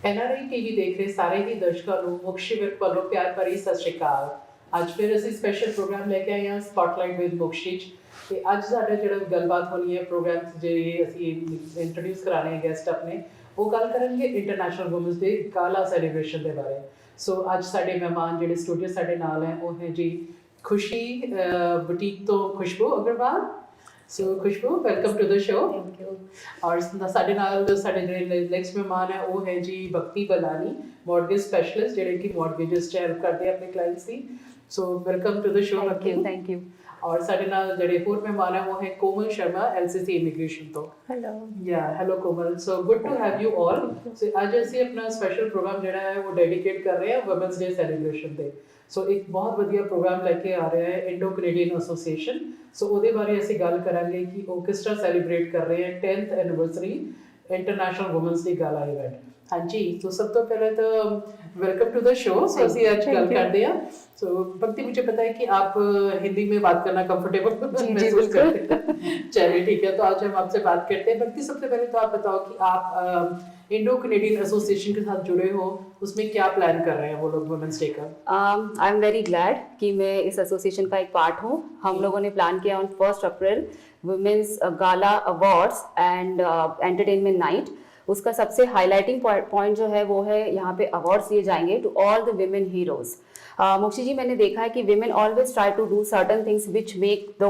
NRI TV ਦੇਖ ਰਹੇ ਸਾਰੇ ਹੀ ਦਰਸ਼ਕਾਂ ਨੂੰ ਮੁੱਖ ਸ਼ਿਵਰ ਵੱਲੋਂ ਪਿਆਰ ਭਰੀ ਸਤਿ ਸ਼੍ਰੀ ਅਕਾਲ। ਅੱਜ ਫਿਰ ਅਸੀਂ ਸਪੈਸ਼ਲ ਪ੍ਰੋਗਰਾਮ ਲੈ ਕੇ ਆਏ ਹਾਂ ਸਪੌਟਲਾਈਟ ਵਿਦ ਮੁਕਸ਼ਿਸ਼ ਤੇ ਅੱਜ ਸਾਡਾ ਜਿਹੜਾ ਗੱਲਬਾਤ ਹੋਣੀ ਹੈ ਪ੍ਰੋਗਰਾਮ 'ਚ ਜਿਹੜੇ ਅਸੀਂ ਇੰਟਰੋਡਿਊਸ ਕਰਾ ਰਹੇ ਹਾਂ ਗੈਸਟ ਆਪਣੇ ਉਹ ਗੱਲ ਕਰਨਗੇ ਇੰਟਰਨੈਸ਼ਨਲ ਵੂਮਨਸ ਡੇ ਗਾਲਾ ਸੈਲੀਬ੍ਰੇਸ਼ਨ ਦੇ ਬਾਰੇ। ਸੋ ਅੱਜ ਸਾਡੇ ਮਹਿਮਾਨ ਜਿਹੜੇ ਸਟੂਡੀਓ ਸਾਡੇ ਨਾਲ ਹੈ ਉਹ ਹੈ ਜੀ ਖੁਸ਼ੀ ਬੁਟੀਕ ਤੋਂ ਖੁਸ਼ਬੂ Agarwal. So Khushboo welcome to the show. Thank you. ਔਰ ਸਾਡੇ ਨਾਲ ਸਾਡੇ ਜਿਹੜੇ ਨੈਕਸਟ ਮਹਿਮਾਨ ਹੈ ਉਹ ਹੈ ਜੀ ਭਗਤੀ ਬਲਾਨੀ ਮੌਰਗੇਜ ਸਪੈਸ਼ਲਿਸਟ ਜਿਹੜੇ ਕਿ ਮੌਰਗੇਜਸ 'ਚ ਹੈਲਪ ਕਰਦੇ ਆ ਆਪਣੇ ਕਲਾਇੰਟਸ ਦੀ। So welcome to the show Bhagti. Thank you. ਔਰ ਸਾਡੇ ਨਾਲ ਜਿਹੜੇ ਹੋਰ ਮਹਿਮਾਨ ਹੈ ਉਹ ਹੈ ਕੋਮਲ ਸ਼ਰਮਾ ਐਲਸੀਸੀ ਇਮੀਗ੍ਰੇਸ਼ਨ ਤੋਂ। Hello. Hello Komal. So good to have you all. So ਅੱਜ ਅਸੀਂ ਆਪਣਾ ਸਪੈਸ਼ਲ ਪ੍ਰੋਗਰਾਮ ਜਿਹੜਾ ਹੈ ਉਹ ਡੈਡੀਕੇਟ ਕਰ ਰਹੇ ਹਾਂ ਵੂਮਨਸ ਡੇ ਸੈਲੀਬ੍ਰੇਸ਼ਨ ਤੇ। ਸੋ ਇੱਕ ਬਹੁਤ ਵਧੀਆ ਪ੍ਰੋਗਰਾਮ ਲੈ ਕੇ ਆ ਰਿਹਾ ਹੈ ਇੰਡੋ ਕੈਨੇਡੀਅਨ ਐਸੋਸੀਏਸ਼ਨ। ਸੋ ਉਹਦੇ ਬਾਰੇ ਅਸੀਂ ਗੱਲ ਕਰਾਂਗੇ ਕਿ ਉਹ ਕਿਸ ਤਰ੍ਹਾਂ ਸੈਲੀਬ੍ਰੇਟ ਕਰ ਰਹੇ ਹੈ 10th ਐਨੀਵਰਸਰੀ ਇੰਟਰਨੈਸ਼ਨਲ ਵੂਮਨਸ ਡੇ ਗਾਲਾ इवेंट। हाँ जी, तो सब तो पहले तो वेलकम टू द शो। सो ਅਸੀਂ ਅੱਜ ਗੱਲ ਕਰਦੇ हैं। सो भक्ति मुझे पता है कि आप हिंदी में बात करना कंफर्टेबल महसूस करते हैं। चलिए ठीक है, तो आज हम आपसे बात करते हैं। भक्ति सबसे पहले तो आप बताओ कि आप इंडो कनेडियन एसोसिएशन के साथ जुड़े हो, उसमें क्या प्लान कर रहे हैं वो लोग वुमेन्स डे का? आई एम वेरी ग्लैड कि मैं इस एसोसिएशन का एक पार्ट हूँ। हम लोगों ने प्लान किया on 1 April women's gala awards and entertainment night. उसका सबसे हाईलाइटिंग पॉइंट जो है वो है यहाँ पे अवार्ड्स दिए जाएंगे to all the women heroes. Mukshi ji, मैंने देखा है कि women always try to do certain things which make the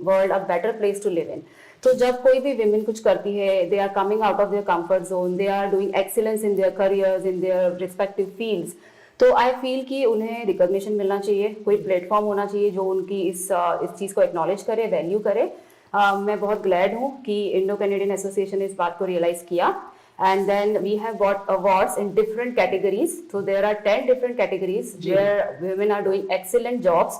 world a better place to live in. तो जब कोई भी विमेन कुछ करती है, they are coming out of their comfort zone, they are doing excellence in their careers in their respective fields, तो I feel कि उन्हें रिकॉग्निशन मिलना चाहिए, कोई प्लेटफॉर्म होना चाहिए जो उनकी इस चीज़ को एक्नॉलेज करे, वैल्यू करे। मैं बहुत ग्लैड हूँ कि इंडो कैनेडियन एसोसिएशन ने इस बात को रियलाइज़ किया। And then we have got awards in different categories. So there are 10 different categories where women are doing excellent jobs.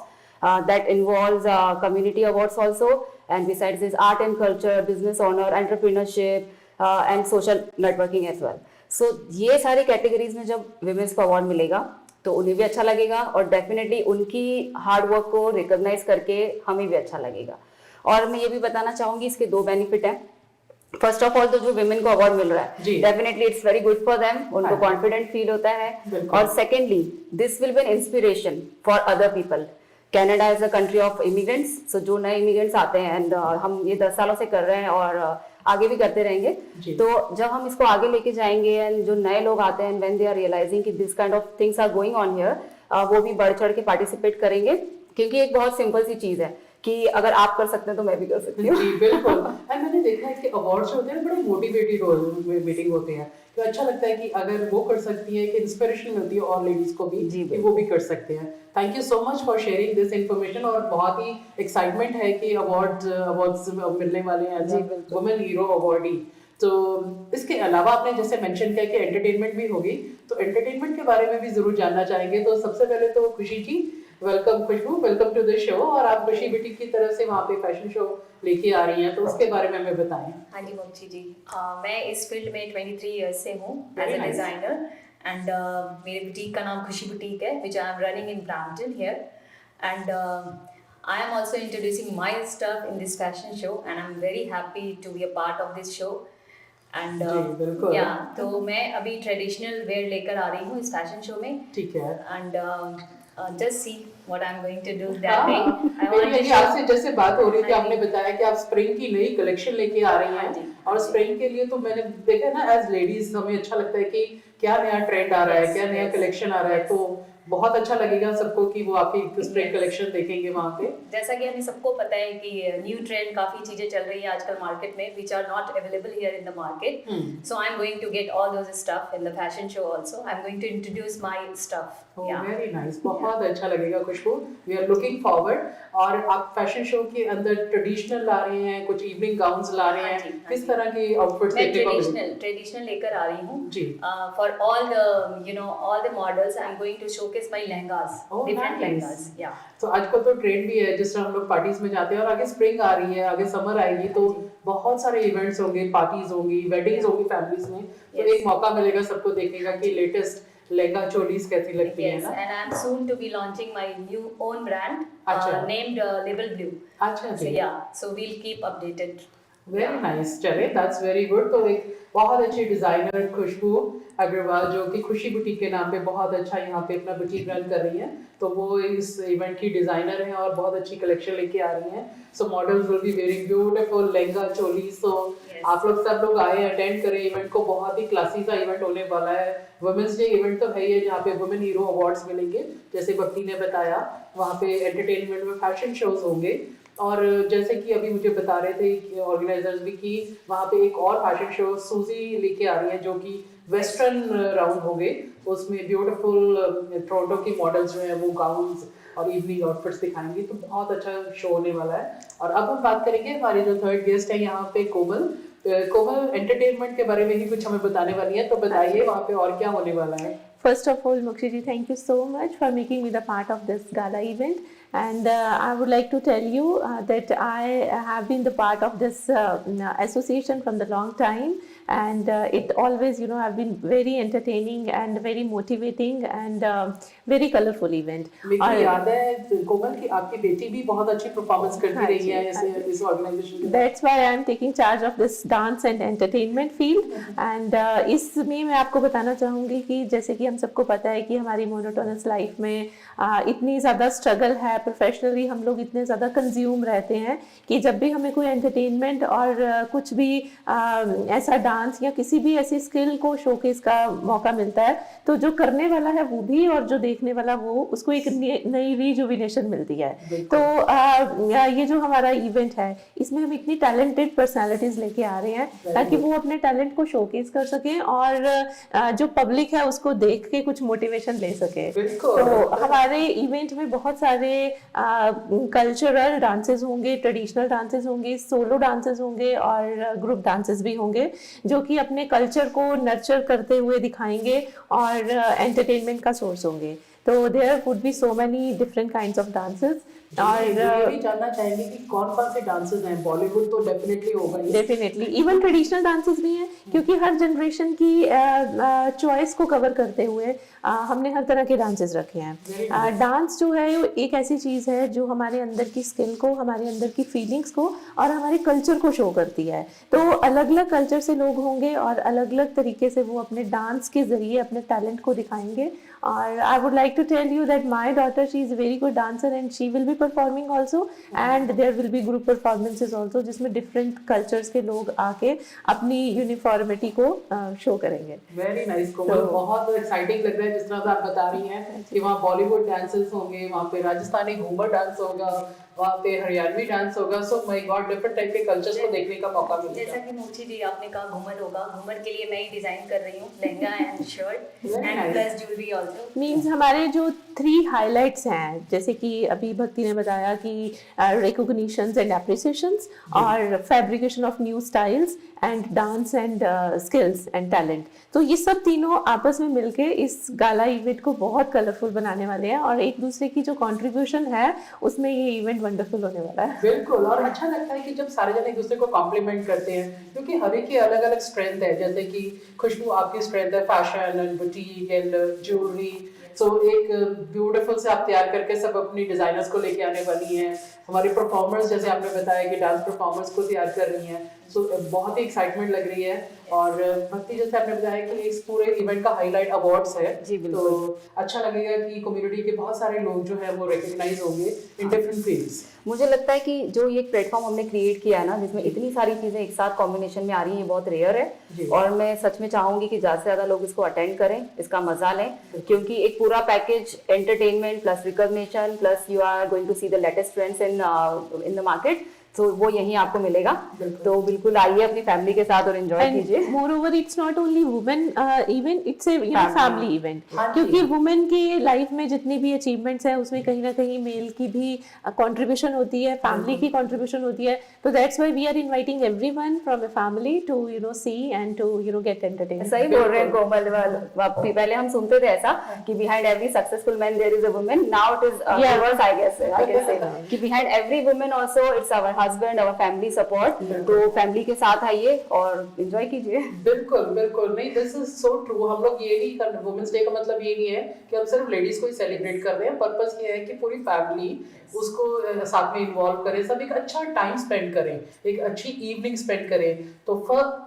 That involves community awards also, and besides this, art and culture, business honor, entrepreneurship, and social networking as well. So ये सारी categories में जब women's को award मिलेगा तो उन्हें भी अच्छा लगेगा और definitely उनकी hard work को recognize करके हमें भी अच्छा लगेगा। और मैं ये भी बताना चाहूँगी इसके 2 benefit हैं। फर्स्ट ऑफ ऑल तो जो विमेन को अवार्ड मिल रहा है definitely it's very good for them, उनको कॉन्फिडेंट फील होता है। और secondly this will be an inspiration for other people. Canada is a country of immigrants, so जो नए इमिग्रेंट्स आते हैं एंड हम ये 10 सालों से कर रहे हैं और आगे भी करते रहेंगे। तो जब हम इसको आगे लेके जाएंगे एंड जो नए लोग आते हैं व्हेन दे आर रियलाइजिंग कि this kind of things are going on here, वो भी बढ़ चढ़ के पार्टिसिपेट करेंगे, क्योंकि एक बहुत सिंपल सी चीज है कि अगर आप कर सकते हैं तो मैं भी कर सकती हूँ। जी बिल्कुल। एंड मैंने देखा है कि अवार्ड्स जो होते हैं ना बड़े मोटिवेटेड मीटिंग होते हैं, तो अच्छा लगता है कि अगर वो कर सकती है कि इंस्पिरेशन मिलती है और लेडीज को भी कि वो भी कर सकते हैं। Thank you so much for sharing this information. और बहुत ही एक्साइटमेंट है कि अवार्ड्स मिलने वाले हैं एज वुमेन हीरो अवार्डी। तो इसके अलावा आपने जैसे मेंशन किया कि एंटरटेनमेंट भी होगी, तो एंटरटेनमेंट के बारे में भी जरूर जानना चाहेंगे। तो सबसे पहले तो Khushi ji welcome, Khushboo welcome to the show. और आप खुशी बुटीक की तरफ से वहाँ पे फैशन शो लेके आ रही हैं, तो उसके बारे में हमें बताएं। हाँ जी मुक्षी जी, मैं इस फील्ड में 23 इयर्स से हूँ एज ए डिज़ाइनर एंड मेरे बुटीक का नाम खुशी बुटीक है which I am running in Brampton here and I am also introducing my stuff in this fashion show and I am very happy to be a part of this show. And या तो मैं अभी traditional wear लेकर आ रही हूँ इस fashion show में। ठीक है। And just see what I'm going to do that day. I want to आपसे जैसे बात हो रही थी, आपने बताया कि आप स्प्रिंग की नई कलेक्शन लेके आ रही हैं और स्प्रिंग के लिए तो मैंने देखा ना एज लेडीज हमें अच्छा लगता है कि क्या नया ट्रेंड आ रहा है, क्या नया कलेक्शन आ रहा है, तो बहुत अच्छा लगेगा सबको कि वो आपकी स्प्रिंग कलेक्शन देखेंगे वहाँ पे। जैसा कि हमें सबको पता है कि न्यू ट्रेंड काफी चीजें चल रही है आजकल मार्केट में which are not available here in the market. So I'm going to get all those stuff in the fashion show also. I'm going to introduce my stuff. Oh, very nice. बहुत अच्छा लगेगा खुशबू। We are looking forward। और आप fashion show के अंदर traditional ला रहे हैं, कुछ इवनिंग गाउन्स ला रहे हैं, किस तरह के आउटफिट्स देखने को मिलेंगे? मैं ट्रेडिशनल लेकर आ रही हूँ जी। For all the models I'm going to showcase my lehengas, different lehengas. Yeah. तो आजकल तो ट्रेंड भी है, जिस तरह हम लोग पार्टीज में जाते हैं और आगे स्प्रिंग आ रही है, आगे समर आएगी, तो बहुत सारे इवेंट्स होंगे, पार्टीज होंगी, वेडिंग्स होंगी फैमिलीज में, तो एक मौका मिलेगा सबको देखने का कि लेटेस्ट लहंगा चोलीज कैसी लगती है ना। And I'm soon to be launching my new own brand named Label Blue. अच्छा जी। So yeah, so we'll keep updated. Very nice, चले दैट्स वेरी गुड। तो एक बहुत अच्छी डिजाइनर खुशबू अग्रवाल जो कि खुशी बुटीक के नाम पे बहुत अच्छा यहाँ पे अपना बुटीक रन कर रही हैं, तो वो इस इवेंट की डिजाइनर हैं और बहुत अच्छी कलेक्शन लेके आ रही हैं। So models will be wearing beautiful lehenga choli. So आप लोग सब लोग आए अटेंड करें इवेंट को, बहुत ही क्लासी सा इवेंट होने वाला है। वुमेन्स डे इवेंट तो है ही है जहाँ पे वुमेन हीरो अवार्ड्स मिलेंगे जैसे भक्ति ने बताया, वहाँ पे एंटरटेनमेंट में फैशन शोज होंगे, और जैसे कि अभी मुझे बता रहे थे कि ऑर्गेनाइजर्स भी कि वहाँ पे एक और फैशन शो सूजी लेके आ रही है जो कि वेस्टर्न राउंड होंगे, उसमें ब्यूटीफुल टोरंटो की मॉडल्स जो है वो गाउन्स और इवनिंग आउटफिट्स दिखाएंगी, तो बहुत अच्छा शो होने वाला है। और अब हम बात करेंगे हमारे जो थर्ड गेस्ट है यहाँ पे कोमल। कोमल एंटरटेनमेंट के बारे में ही कुछ हमें बताने वाली है, तो बताइए वहाँ पे और क्या होने वाला है। First of all, Mokshi ji, thank you so much for making me the part of this gala event. And I would like to tell you that I have been the part of this association from the long time. And it always, have been very entertaining and very motivating and very colorful event. मुझे याद है कोमल कि आपकी बेटी भी बहुत अच्छी performance करती रही है इस ऑर्गेनाइजेशन में। That's why I am taking charge of this dance and entertainment field. And इसमें मैं आपको बताना चाहूँगी कि जैसे कि हम सबको पता है कि हमारी मोनोटोनस लाइफ में इतनी ज़्यादा स्ट्रगल है, प्रोफेशनली हम लोग इतने ज़्यादा कंज्यूम रहते हैं कि जब भी हमें कोई एंटरटेनमेंट और कुछ भी ऐसा डांस या किसी भी ऐसी स्किल को शोकेस का मौका मिलता है, तो जो करने वाला है वो भी और जो देखने वाला वो उसको एक नई रिजुविनेशन मिलती है। तो ये जो हमारा इवेंट है इसमें हम इतनी टैलेंटेड पर्सनालिटीज लेके आ रहे हैं ताकि वो अपने टैलेंट को शोकेस कर सकें और जो पब्लिक है उसको देख के कुछ मोटिवेशन ले सके। तो हमारे इवेंट में बहुत सारे कल्चरल डांसेस होंगे, ट्रेडिशनल डांसेस होंगे, सोलो डांसेस होंगे और ग्रुप डांसेस भी होंगे जो कि अपने कल्चर को नर्चर करते हुए दिखाएंगे और एंटरटेनमेंट का सोर्स होंगे। तो there would be so many different kinds of dances. और ये भी जानना चाहेंगे कि कौन कौन से डांसेस हैं। बॉलीवुड तो डेफिनेटली होगा ही, डेफिनेटली इवन ट्रेडिशनल डांसेस भी हैं क्योंकि हर जनरेशन की चॉइस को कवर करते हुए हमने हर तरह के डांसेस रखे हैं। डांस जो है वो एक ऐसी चीज़ है जो हमारे अंदर की स्किल को, हमारे अंदर की फीलिंग्स को और हमारे कल्चर को शो करती है। तो अलग अलग कल्चर से लोग होंगे और अलग अलग तरीके से वो अपने डांस के जरिए अपने टैलेंट को दिखाएंगे। और I would like to tell you that my daughter, she is a very good dancer and she will be performing also, and there will be group performances also जिसमें different cultures के लोग आके अपनी uniformity को show करेंगे। Very nice कोमल, बहुत exciting लग रहा है जिस तरह से आप बता रही हैं कि वहाँ बॉलीवुड डांसेस होंगे, वहाँ पे राजस्थानी घूमर डांस होगा, वहाँ पे हरियाणवी डांस होगा। So my God, different type के कल्चर्स को देखने का मौका मिलेगा। जैसा कि मोक्षी जी आपने कहा घूमर होगा, घूमर के लिए मैं ही डिजाइन कर रही हूँ lehenga and shirt and plus jewellery also. Means हमारे जो 3 हाइलाइट्स हैं जैसे कि अभी भक्ति ने बताया कि रिकॉग्निशंस एंड एप्रिसिएशंस और fabrication of new styles and dance and skills and talent, तो ये सब तीनों आपस में मिलके इस गाला इवेंट को बहुत कलरफुल बनाने वाले हैं और एक दूसरे की जो कंट्रीब्यूशन है उसमें ये इवेंट वंडरफुल होने वाला है। बिल्कुल, और अच्छा लगता है कि जब सारे जने एक दूसरे को कॉम्प्लीमेंट करते हैं क्योंकि हर एक की अलग अलग स्ट्रेंथ है। जैसे कि खुशबू आपकी स्ट्रेंथ है fashion and boutique and jewellery, so एक ब्यूटीफुल से आप तैयार करके सब अपनी डिजाइनर्स को लेके आने वाली हैं। हमारे परफॉर्मर्स जैसे आपने बताया कि डांस परफॉर्मर्स को तैयार कर रही हैं, सो बहुत ही एक्साइटमेंट लग रही है। और भक्ति जैसे आपने बताया कि इस पूरे इवेंट का हाईलाइट अवार्ड्स है, जी बिल्कुल। तो अच्छा लगेगा कि कम्युनिटी के बहुत सारे लोग जो है वो रिकॉग्नाइज होंगे इन डिफरेंट फील्ड्स। मुझे लगता है कि जो ये प्लेटफॉर्म हमने क्रिएट किया है ना जिसमें इतनी सारी चीजें एक साथ कॉम्बिनेशन में आ रही हैं, ये बहुत रेयर है और मैं सच में चाहूंगी कि ज़्यादा से ज़्यादा लोग इसको अटेंड करें, इसका मजा लें, क्योंकि एक पूरा package entertainment plus recognition plus you are going to see the latest trends in the market, तो वो यहीं आपको मिलेगा। तो बिल्कुल आइए अपनी फैमिली के साथ और एंजॉय कीजिए। Moreover it's not only women event, it's a family event, क्योंकि वुमेन की लाइफ में जितनी भी अचीवमेंट्स है उसमें कहीं ना कहीं मेल की भी कंट्रीब्यूशन होती है, फैमिली की कंट्रीब्यूशन होती है। तो that's why we are inviting everyone from a family to see and to get entertained. सही बोल रहे हैं कोमल, पहले हम सुनते थे ऐसा कि behind every successful man there is a woman, now it is reverse I guess कि behind every woman also it's our husband, our family support. तो फैमिली के साथ आइए और एंजॉय कीजिए। बिल्कुल बिल्कुल, नहीं दिस इज सो ट्रू। हम लोग ये नहीं कर, वुमेन्स डे का मतलब ये नहीं है कि हम सिर्फ लेडीज को ही सेलिब्रेट कर रहे हैं। पर्पस ये है कि पूरी फैमिली उसको साथ में इन्वॉल्व करें, सब एक अच्छा टाइम स्पेंड करें, एक अच्छी इवनिंग स्पेंड करें। तो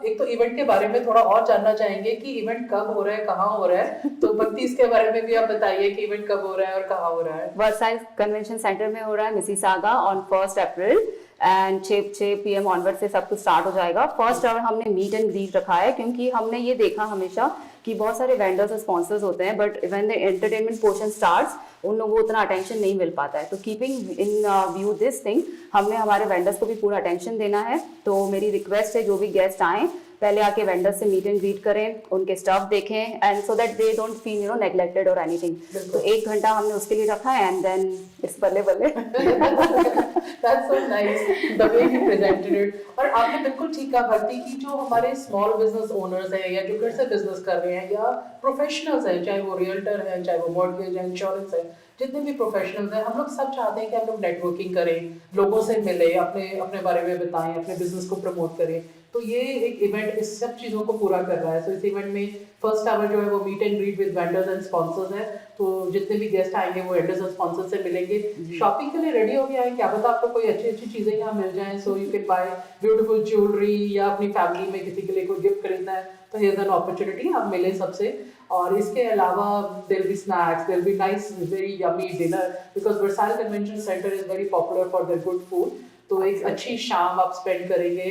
एक तो इवेंट के बारे में थोड़ा और जानना चाहेंगे कि इवेंट कब हो रहा है, कहाँ हो रहा है। तो भक्ति इसके बारे में भी आप बताइए कि इवेंट कब हो रहा है और कहाँ हो रहा है। वर्साइल कन्वेंशन सेंटर में हो रहा है, Mississauga, on 1 April and 6 PM onward से सब कुछ स्टार्ट हो जाएगा। फर्स्ट आवर हमने मीट एंड ग्रीट रखा है, क्योंकि हमने ये देखा हमेशा कि बहुत सारे वेंडर्स और स्पॉन्सर्स होते हैं, but when the entertainment portion starts उन लोगों को उतना अटेंशन नहीं मिल पाता है। तो keeping in view this thing, हमने हमारे वेंडर्स को भी पूरा अटेंशन देना है। तो मेरी रिक्वेस्ट है, जो भी गेस्ट आए पहले आके वेंडर्स से मीट एंड ग्रीट करें, उनके स्टफ देखें, and so that they don't feel neglected और एनीथिंग। तो 1 घंटा हमने उसके लिए रखा है, एंड देन इट्स बल्ले बल्ले। That's so nice, the way you presented it। और आपने बिल्कुल ठीक कहा भक्ति की, जो हमारे स्मॉल बिजनेस ओनर्स हैं या जो घर से बिजनेस कर रहे हैं या प्रोफेशनल्स हैं, चाहे वो रियल्टर हैं, चाहे वो मॉर्गेज है, इंश्योरेंस है, जितने भी प्रोफेशनल्स हैं, हम लोग सब चाहते हैं कि हम लोग नेटवर्किंग करें, लोगों से मिले, अपने अपने बारे में बताएं, अपने बिजनेस को प्रमोट करें। तो ये एक इवेंट इस सब चीज़ों को पूरा कर रहा है। तो इस इवेंट में फर्स्ट आवर जो है वो meet and greet with vendors and sponsors है। तो जितने भी गेस्ट आएंगे वो वेंडर्स और स्पॉन्सर्स से मिलेंगे। शॉपिंग के लिए रेडी हो गया है, क्या पता आपको कोई अच्छी अच्छी चीज़ें यहाँ मिल जाएं। So you can buy beautiful jewellery, या अपनी फैमिली में किसी के लिए कोई गिफ्ट खरीदना है तो हियर्स एन अपॉर्चुनिटी, आप मिले सबसे। और इसके अलावा there will be snacks, there will be nice very yummy dinner, because Versailles convention centre is very popular for their good food. तो एक अच्छी शाम आप स्पेंड करेंगे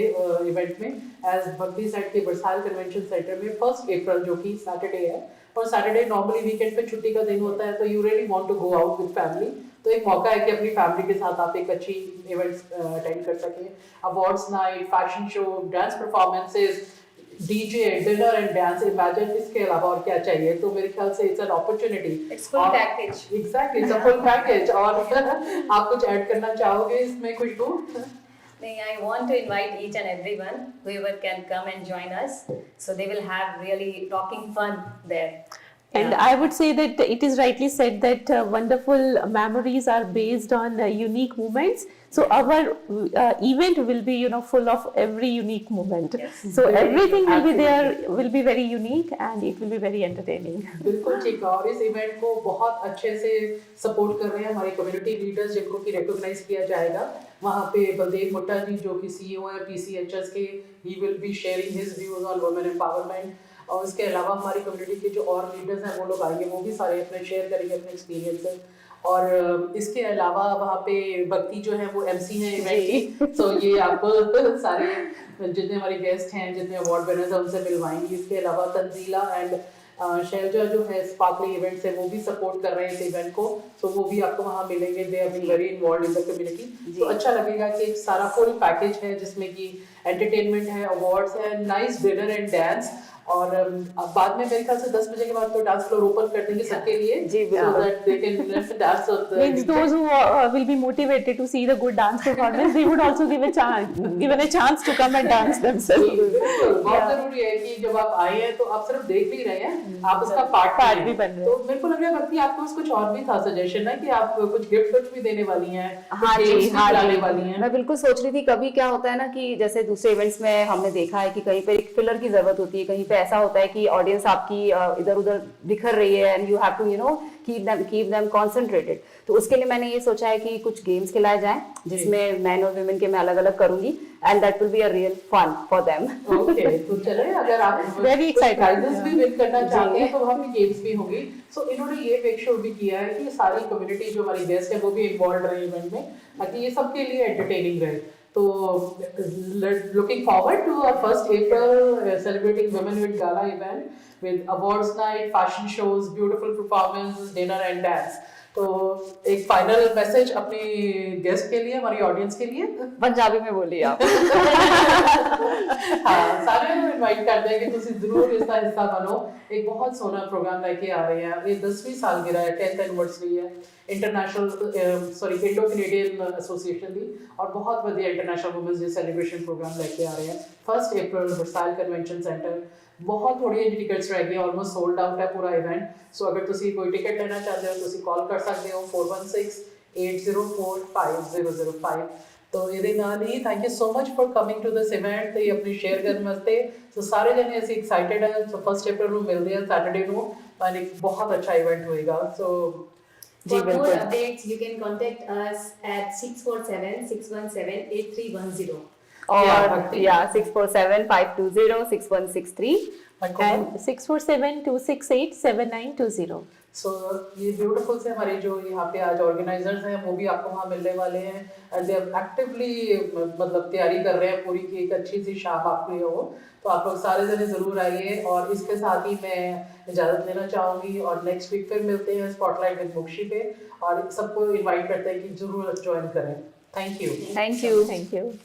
इवेंट में। एज भक्ति सेट के वर्साइल कन्वेंशन सेंटर में 1 अप्रैल जो कि सैटरडे है, और सैटरडे नॉर्मली वीकेंड पे छुट्टी का दिन होता है, तो you really want to go out with family. तो एक मौका है कि अपनी फैमिली के साथ आप एक अच्छी इवेंट्स अटेंड कर सकें। Awards night, fashion show, dance performances, DJ, dinner and dance, imagine इसके अलावा और क्या चाहिए। तो मेरे ख्याल से it's an opportunity, it's full package. Exactly, it's a full package. और आप कुछ ऐड करना चाहोगे इसमें खुशबू? I want to invite each and everyone, whoever can come and join us, so they will have really talking fun there. And I would say that it is rightly said that wonderful memories are based on unique moments. So our event will be, full of every unique moment. Yes. So Very everything will be there, absolutely. will be very unique, and it will be very entertaining. बिल्कुल ठीक है। और इस event को बहुत अच्छे से support कर रहे हैं हमारे कम्युनिटी लीडर्स, जिनको कि रिकॉग्नाइज किया जाएगा। वहाँ पे बलदेव मुट्टा जी जो कि CEO है PCHS के, he will be sharing his views on women empowerment. और इसके अलावा हमारी कम्युनिटी के जो और लीडर्स हैं वो लोग आएंगे, वो भी सारे अपने शेयर करेंगे अपने एक्सपीरियंसेस। और इसके अलावा वहाँ पे भक्ति जो है वो MC हैं इवेंट की। तो ये आपको सारे जितने हमारे गेस्ट हैं, जितने अवार्ड विनर्स हैं, उनसे मिलवाएंगी। इसके अलावा तंजीला एंड शैलजा जो है स्पार्कली इवेंट से, वो भी सपोर्ट कर रहे हैं इस इवेंट को। तो वो भी आपको वहाँ मिलेंगे। They have been very involved in the community. तो अच्छा लगेगा कि एक सारा फुल पैकेज है जिसमें कि एंटरटेनमेंट है, अवार्ड्स है, नाइस डिनर एंड डांस। और बाद में मेरे ख्याल से 10 बजे के बाद तो डांस फ्लोर ओपन कर देंगे सबके लिए, जी, so that they can dance on the Means those who will be motivated to see the good dance performance, they would also given a chance to come and dance themselves. बिल्कुल, बहुत जरूरी है कि जब आप आए हैं तो आप सिर्फ देख भी रहे हैं, आप उसका पार्ट भी बन रहे हैं। तो मेरे को लग रहा है भक्ति आपको कुछ और भी था सजेशन है कि आप कुछ गिफ्ट भी देने वाली हैं, हाँ जी, हाँ लाने जी, वाली हैं। मैं बिल्कुल सोच रही थी। कभी क्या होता है ना कि जैसे दूसरे इवेंट्स में हमने देखा है कि कहीं पे एक फिलर की जरूरत होती है, कहीं पे ऐसा होता है कि ऑडियंस आपकी इधर उधर बिखर रही है, and you have to keep them concentrated. तो उसके लिए मैंने ये सोचा है कि कुछ गेम्स खिलाए जाएं, जिसमें मैन और वुमेन के मैं अलग अलग करूंगी, and that will be a real fun for them. Okay, तो चले, अगर आप Very excited. प्राइजेस भी विन करना चाहते हैं तो वहाँ पे गेम्स भी होंगी। सो इन्होंने ये मेक श्योर भी किया है कि सारी कम्युनिटी जो हमारी गेस्ट है वो भी इन्वॉल्व रहे इवेंट में, ताकि ये सबके लिए एंटरटेनिंग रहे। तो looking forward to our 1st April celebrating Women with Gala event with awards night, fashion shows, beautiful performances, dinner and dance. तो एक फाइनल मैसेज अपनी गेस्ट के लिए, हमारी ऑडियंस के लिए। पंजाबी में बोलिए आप। हाँ, सारे लोग इनवाइट करते हैं कि तुसी जरूर इसका हिस्सा बनो। एक बहुत सोना प्रोग्राम लेके आ रहे हैं। ये 10वीं सालगिरह है, 10th एनिवर्सरी है इंडो कैनेडियन एसोसिएशन दी, और बहुत बढ़िया international women's day celebration programme लेके आ रहे हैं। 1 अप्रैल वर्साइल कन्वेंशन सेंटर। बहुत थोड़ी टिकट्स रह गई, ऑलमोस्ट सोल्ड आउट है पूरा इवेंट। सो अगर तुसी कोई टिकट लेना चाहते हो तुसी कॉल कर सकते हो 416-804-5005। तो ਇਹਦੇ ਨਾਲ ਹੀ thank you so much for coming to this event ਤੇ ਆਪਣੀ ਸ਼ੇਅਰ ਕਰਨ ਵਾਸਤੇ। ਸੋ ਸਾਰੇ ਜਣੇ ਅਸੀਂ ਐਕਸਾਈਟਿਡ ਹਾਂ। ਸੋ ਫਸਟ April ਨੂੰ ਮਿਲਦੇ ਹਾਂ ਸੈਟਰਡੇ ਨੂੰ ਔਰ ਇੱਕ ਬਹੁਤ ਅੱਛਾ ਇਵੈਂਟ ਹੋਏਗਾ। ਸੋ जी For more बिल्कुल। updates, you can contact us at 647-617-8310. और Bhakti. 647-520-6163। and 647-268-7920. सो ये ब्यूटीफुल से हमारे जो यहाँ पे आज ऑर्गेनाइजर्स हैं वो भी आपको वहाँ मिलने वाले हैं एंड दे एक्टिवली मतलब तैयारी कर रहे हैं पूरी की एक अच्छी सी शाम आपके लिए हो। तो आप लोग सारे जने ज़रूर आइए और इसके साथ ही मैं इजाज़त लेना चाहूँगी और नेक्स्ट वीक फिर मिलते हैं स्पॉटलाइट विद मोक्षी पे और सबको इनवाइट करते हैं कि ज़रूर ज्वाइन करें। Thank you. Thank you. Thank you.